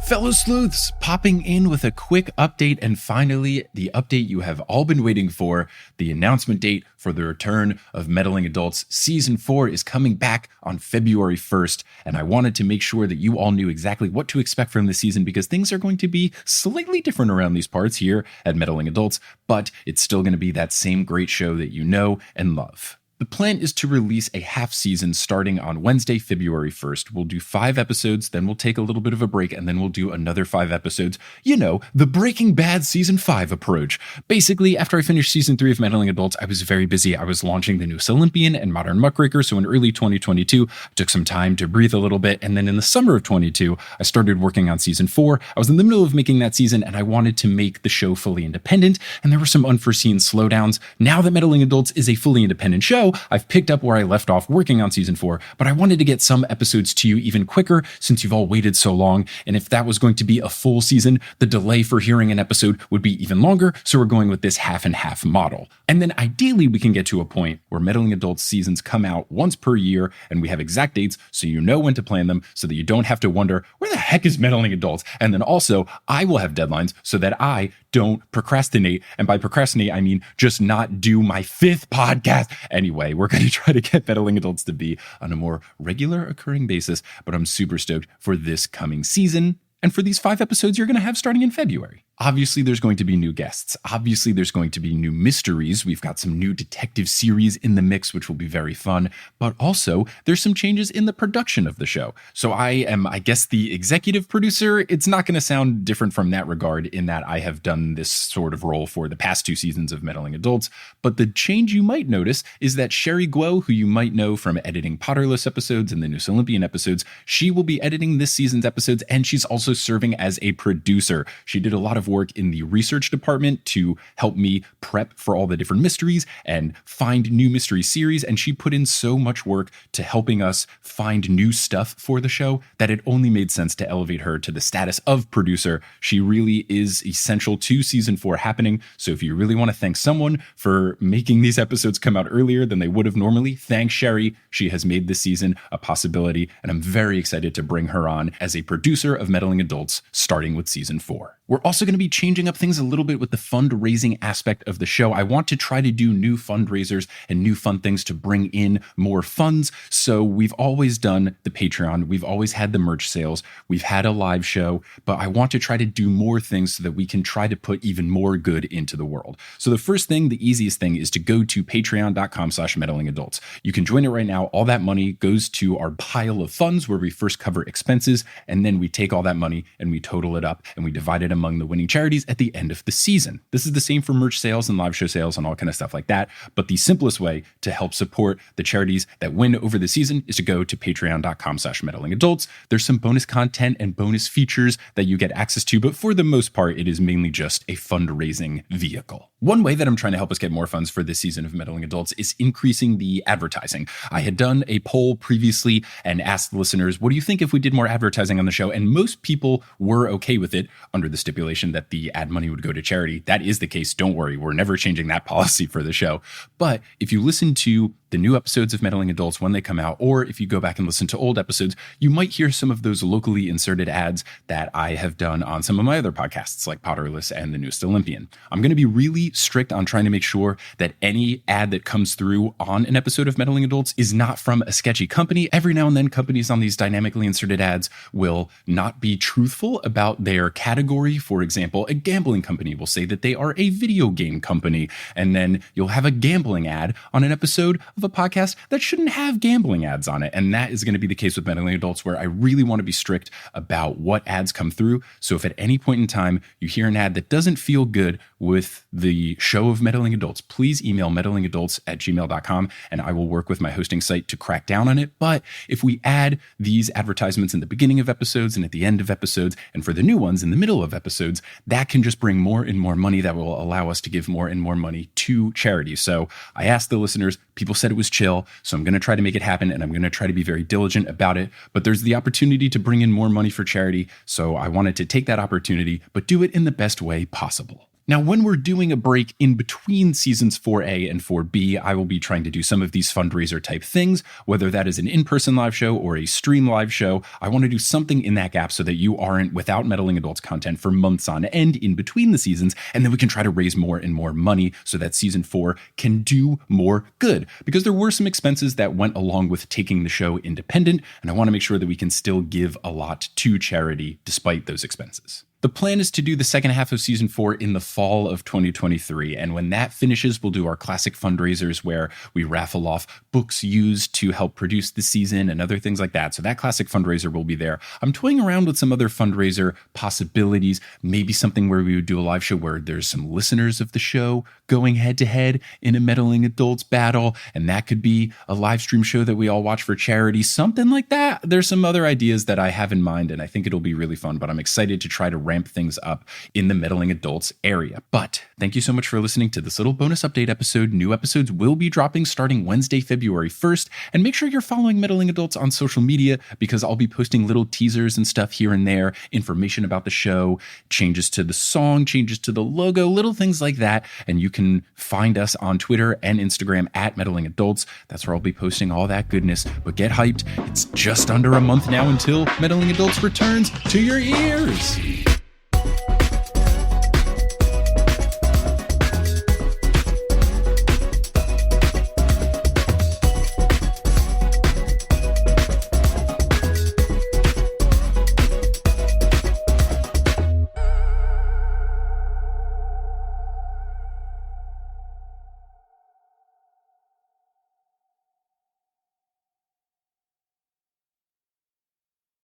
Fellow sleuths, popping in with a quick update, and finally, the update you have all been waiting for. The announcement date for the return of Meddling Adults Season 4 is coming back on February 1st, and I wanted to make sure that you all knew exactly what to expect from this season because things are going to be slightly different around these parts here at Meddling Adults, but it's still going to be that same great show that you know and love. The plan is to release a half season starting on Wednesday, February 1st. We'll do 5 episodes, then we'll take a little bit of a break, and then we'll do another 5 episodes. You know, the Breaking Bad Season 5 approach. Basically, after I finished Season 3 of Meddling Adults, I was very busy. I was launching The Noose Olympian and Modern Muckraker, so in early 2022, I took some time to breathe a little bit, and then in the summer of 22, I started working on Season 4. I was in the middle of making that season, and I wanted to make the show fully independent, and there were some unforeseen slowdowns. Now that Meddling Adults is a fully independent show, I've picked up where I left off working on Season 4, but I wanted to get some episodes to you even quicker since you've all waited so long, and if that was going to be a full season, the delay for hearing an episode would be even longer, so we're going with this half and half model. And then ideally we can get to a point where Meddling Adults seasons come out once per year, and we have exact dates so you know when to plan them so that you don't have to wonder, where the heck is Meddling Adults? And then also, I will have deadlines so that I don't procrastinate, and by procrastinate, I mean just not do my 5th podcast. Anyway, we're going to try to get Meddling Adults to be on a more regular occurring basis, but I'm super stoked for this coming season and for these 5 episodes you're going to have starting in February. Obviously, there's going to be new guests. Obviously, there's going to be new mysteries. We've got some new detective series in the mix, which will be very fun. But also, there's some changes in the production of the show. So I am, I guess, the executive producer. It's not going to sound different from that regard in that I have done this sort of role for the past 2 seasons of Meddling Adults. But the change you might notice is that Sherry Guo, who you might know from editing Potterless episodes and the Noose Olympian episodes, she will be editing this season's episodes, and she's also serving as a producer. She did a lot of work in the research department to help me prep for all the different mysteries and find new mystery series, and she put in so much work to helping us find new stuff for the show that it only made sense to elevate her to the status of producer. She really is essential to Season 4 happening, so if you really want to thank someone for making these episodes come out earlier than they would have normally, thank Sherry. She has made this season a possibility, and I'm very excited to bring her on as a producer of Meddling Adults starting with Season 4. We're also going to be changing up things a little bit with the fundraising aspect of the show. I want to try to do new fundraisers and new fun things to bring in more funds. So we've always done the Patreon. We've always had the merch sales. We've had a live show, but I want to try to do more things so that we can try to put even more good into the world. So the first thing, the easiest thing is to go to patreon.com/meddlingadults. You can join it right now. All that money goes to our pile of funds where we first cover expenses, and then we take all that money and we total it up and we divide it among the winning charities at the end of the season. This is the same for merch sales and live show sales and all kind of stuff like that. But the simplest way to help support the charities that win over the season is to go to patreon.com/meddlingadults. There's some bonus content and bonus features that you get access to, but for the most part, it is mainly just a fundraising vehicle. One way that I'm trying to help us get more funds for this season of Meddling Adults is increasing the advertising. I had done a poll previously and asked the listeners, what do you think if we did more advertising on the show? And most people were okay with it under the stipulation that the ad money would go to charity. That is the case. Don't worry. We're never changing that policy for the show. But if you listen to the new episodes of Meddling Adults when they come out, or if you go back and listen to old episodes, you might hear some of those locally inserted ads that I have done on some of my other podcasts like Potterless and the Noose Olympian. I'm going to be really strict on trying to make sure that any ad that comes through on an episode of Meddling Adults is not from a sketchy company. Every now and then, companies on these dynamically inserted ads will not be truthful about their category. For example, a gambling company will say that they are a video game company, and then you'll have a gambling ad on an episode of a podcast that shouldn't have gambling ads on it. And that is going to be the case with Meddling Adults, where I really want to be strict about what ads come through. So if at any point in time you hear an ad that doesn't feel good with the show of Meddling Adults, please email meddlingadults@gmail.com and I will work with my hosting site to crack down on it. But if we add these advertisements in the beginning of episodes and at the end of episodes, and for the new ones in the middle of episodes, that can just bring more and more money that will allow us to give more and more money to charity. So I asked the listeners, people said it was chill, so I'm going to try to make it happen, and I'm going to try to be very diligent about it. But there's the opportunity to bring in more money for charity, so I wanted to take that opportunity, but do it in the best way possible. Now, when we're doing a break in between seasons 4A and 4B, I will be trying to do some of these fundraiser type things, whether that is an in-person live show or a stream live show. I want to do something in that gap so that you aren't without Meddling Adults content for months on end in between the seasons, and then we can try to raise more and more money so that season 4 can do more good. Because there were some expenses that went along with taking the show independent, and I want to make sure that we can still give a lot to charity despite those expenses. The plan is to do the second half of season 4 in the fall of 2023. And when that finishes, we'll do our classic fundraisers where we raffle off books used to help produce the season and other things like that. So that classic fundraiser will be there. I'm toying around with some other fundraiser possibilities, maybe something where we would do a live show where there's some listeners of the show going head to head in a Meddling Adults battle. And that could be a live stream show that we all watch for charity, something like that. There's some other ideas that I have in mind, and I think it'll be really fun, but I'm excited to try to ramp things up in the Meddling Adults area. But thank you so much for listening to this little bonus update episode. New episodes will be dropping starting Wednesday, February 1st. And make sure you're following Meddling Adults on social media because I'll be posting little teasers and stuff here and there, information about the show, changes to the song, changes to the logo, little things like that. And you can find us on Twitter and Instagram at Meddling Adults. That's where I'll be posting all that goodness. But get hyped. It's just under a month now until Meddling Adults returns to your ears.